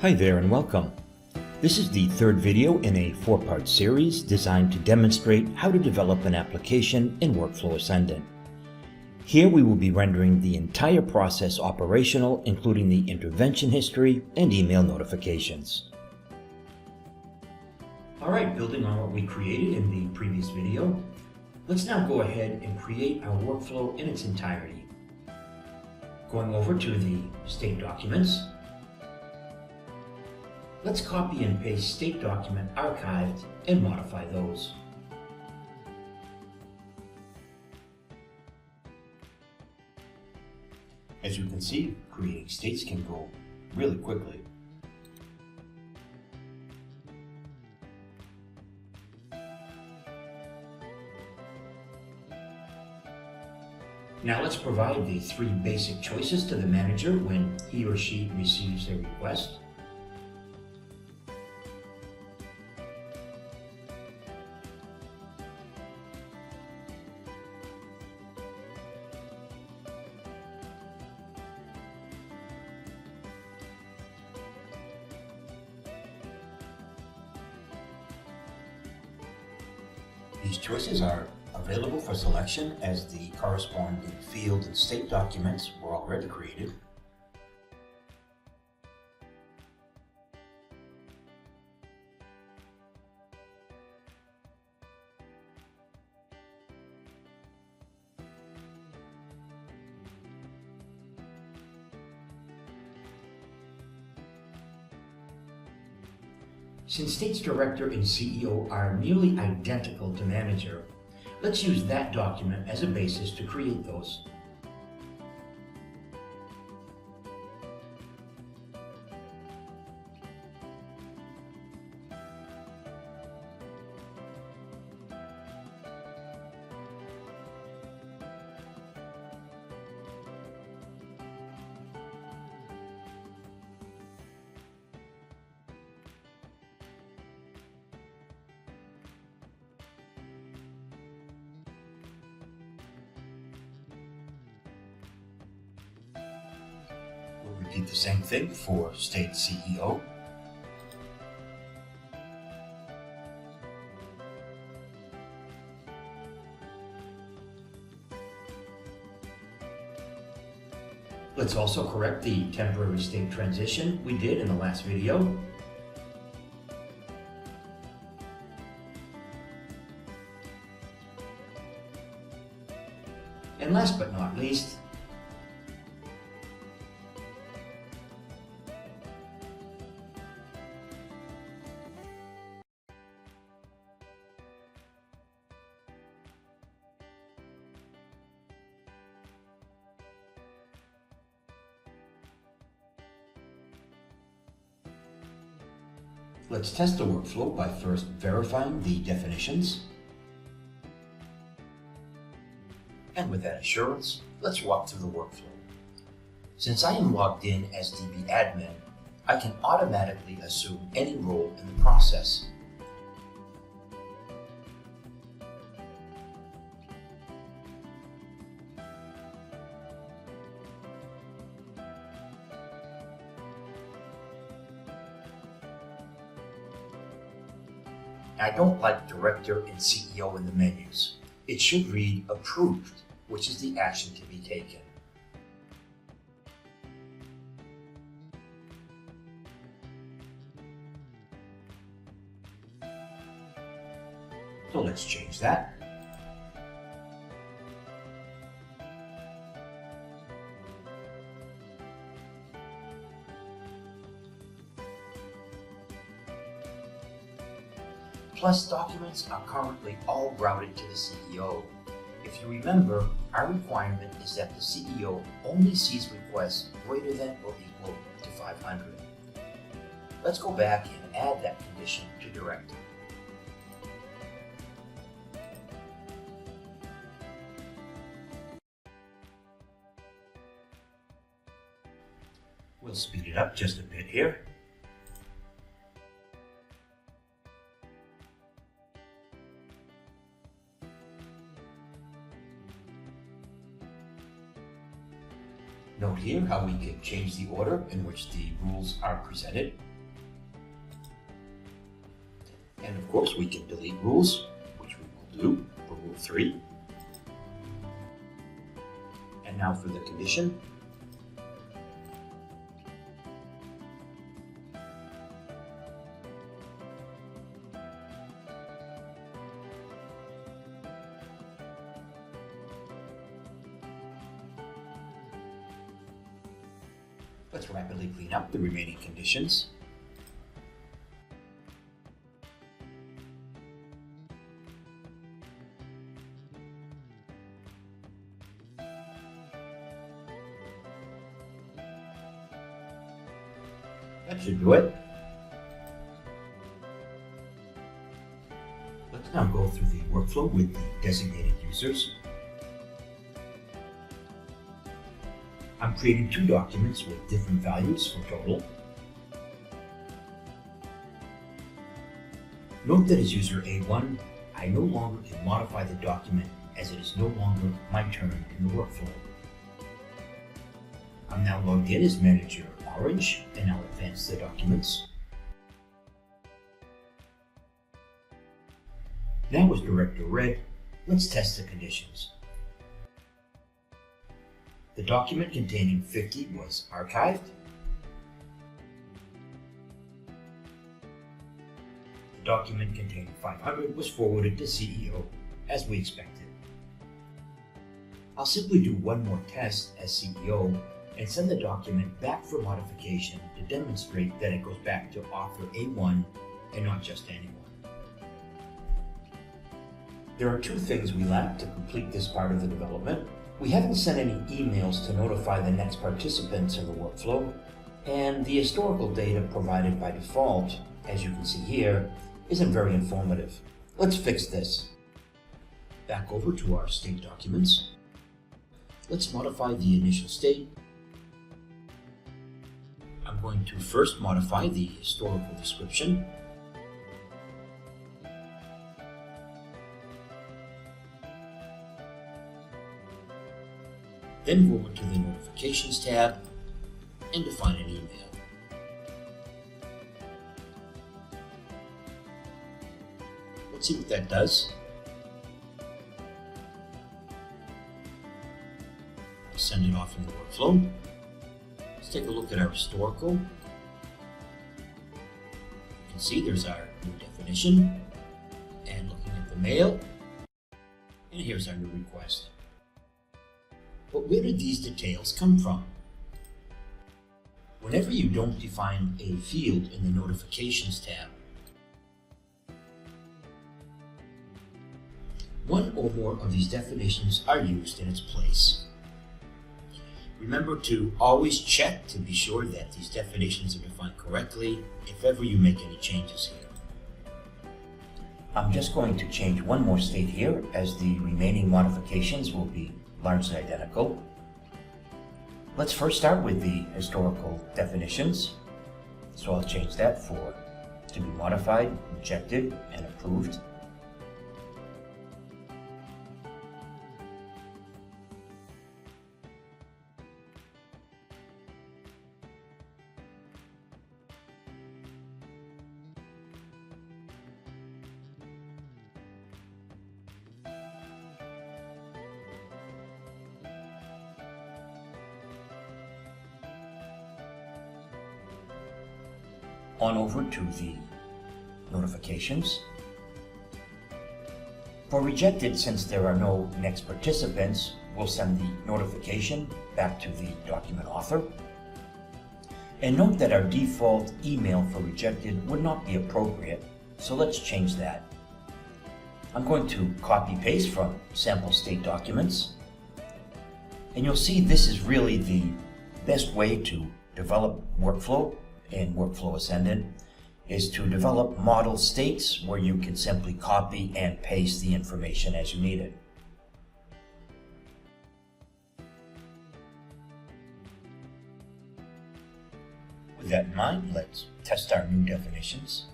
Hi there and welcome. This is the third video in a four-part series designed to demonstrate how to develop an application in Workflow Ascendant. Here we will be rendering the entire process operational, including the intervention history and email notifications. Alright, building on what we created in the previous video, let's now go ahead and create our workflow in its entirety. Going over to the state documents, let's copy and paste state document archived and modify those. As you can see, creating states can go really quickly. Now let's provide the three basic choices to the manager when he or she receives a request. These choices are available for selection as the corresponding field and state documents were already created. Since States Director and CEO are nearly identical to Manager, let's use that document as a basis to create those. Repeat the same thing for State CEO. Let's also correct the temporary state transition we did in the last video. And last but not least, let's test the workflow by first verifying the definitions. And with that assurance, let's walk through the workflow. Since I am logged in as DB admin, I can automatically assume any role in the process. I don't like Director and CEO in the menus. It should read Approved, which is the action to be taken. So let's change that. Plus, documents are currently all routed to the CEO. If you remember, our requirement is that the CEO only sees requests greater than or equal to 500. Let's go back and add that condition to Director. We'll speed it up just a bit here. Note here how we can change the order in which the rules are presented. course, we can delete rules, which we will do for Rule 3. And now for the condition. Let's rapidly clean up the remaining conditions. That should do it. Let's now go through the workflow with the designated users. I'm creating 2 documents with different values for total. Note that as user A1, I no longer can modify the document as it is no longer my turn in the workflow. I'm now logged in as manager Orange, and I'll advance the documents. Now as director Red, let's test the conditions. The document containing 50 was archived. The document containing 500 was forwarded to CEO, as we expected. I'll simply do one more test as CEO and send the document back for modification to demonstrate that it goes back to author A1 and not just anyone. There are 2 things we lack to complete this part of the development. We haven't sent any emails to notify the next participants in the workflow, and the historical data provided by default, as you can see here, isn't very informative. Let's fix this. Back over to our state documents. Let's modify the initial state. I'm going to first modify the historical description. Then go over to the Notifications tab and define an email. Let's see what that does. Send it off in the workflow. Let's take a look at our historical. You can see there's our new definition. And looking at the mail, and here's our new request. But where did these details come from? Whenever you don't define a field in the Notifications tab, one or more of these definitions are used in its place. Remember to always check to be sure that these definitions are defined correctly if ever you make any changes here. I'm just going to change one more state here, as the remaining modifications will be largely identical. Let's first start with the historical definitions. So I'll change that for to be modified, rejected, and approved. On over to the notifications. For rejected, since there are no next participants, we'll send the notification back to the document author. And note that our default email for rejected would not be appropriate, so let's change that. I'm going to copy paste from sample state documents, and you'll see this is really the best way to develop workflow in Workflow Ascendant, is to develop model states where you can simply copy and paste the information as you need it. With that in mind, let's test our new definitions.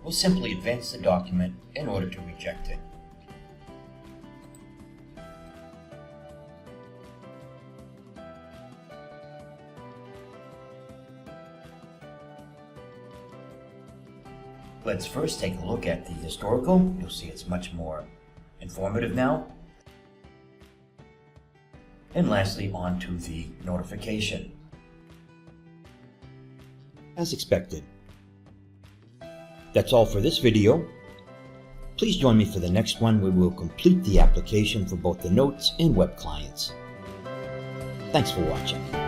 We'll simply advance the document in order to reject it. Let's first take a look at the historical. You'll see it's much more informative now. And lastly, on to the notification. As expected. That's all for this video. Please join me for the next one where we'll complete the application for both the notes and web clients. Thanks for watching.